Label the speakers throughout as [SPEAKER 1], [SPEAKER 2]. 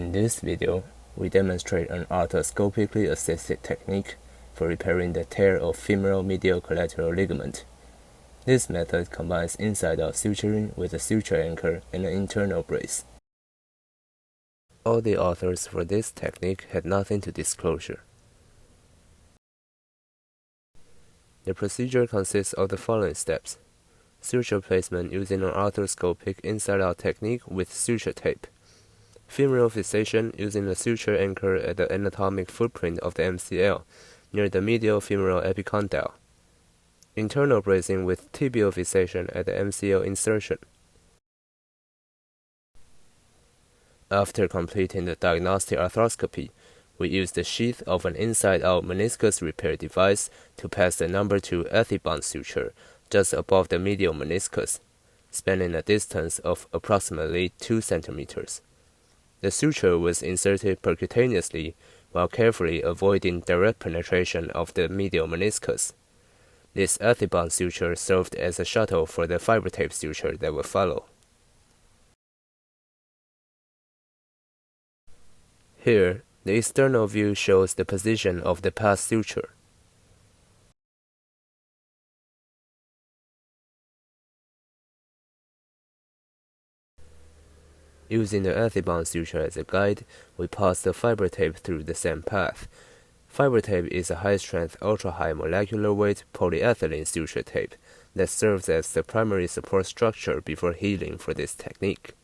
[SPEAKER 1] In this video, we demonstrate an arthroscopically assisted technique for repairing the tear of femoral medial collateral ligament. This method combines inside-out suturing with a suture anchor and an internal brace. All the authors for this technique had nothing to disclosure. The procedure consists of the following steps: suture placement using an arthroscopic inside-out technique with suture tape, femoral fixation using a suture anchor at the anatomic footprint of the MCL near the medial femoral epicondyle, internal bracing with tibial fixation at the MCL insertion. After completing the diagnostic arthroscopy, we use the sheath of an inside-out meniscus repair device to pass the number 2 ethibond suture just above the medial meniscus, spanning a distance of approximately 2 centimeters. The suture was inserted percutaneously while carefully avoiding direct penetration of the medial meniscus. This ethibond suture served as a shuttle for the fiber tape suture that will follow. Here, the external view shows the position of the past suture. Using the ethibond suture as a guide, we pass the fiber tape through the same path. Fiber tape is a high-strength, ultra-high molecular weight polyethylene suture tape that serves as the primary support structure before healing for this technique.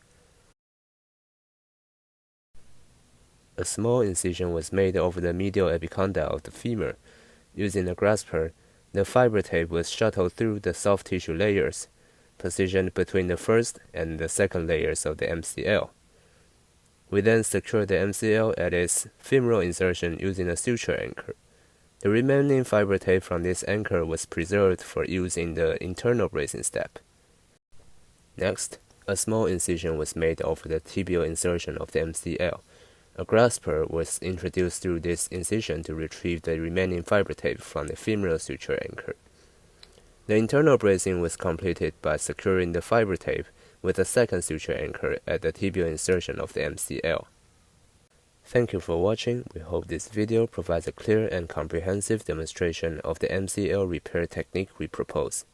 [SPEAKER 1] A small incision was made over the medial epicondyle of the femur. Using a grasper, the fiber tape was shuttled through the soft tissue layers, positioned between the first and the second layers of the MCL. We then secured the MCL at its femoral insertion using a suture anchor. The remaining fiber tape from this anchor was preserved for use in the internal bracing step. Next, a small incision was made over the tibial insertion of the MCL. A grasper was introduced through this incision to retrieve the remaining fiber tape from the femoral suture anchor. The internal bracing was completed by securing the fiber tape with a second suture anchor at the tibial insertion of the MCL. Thank you for watching. We hope this video provides a clear and comprehensive demonstration of the MCL repair technique we propose.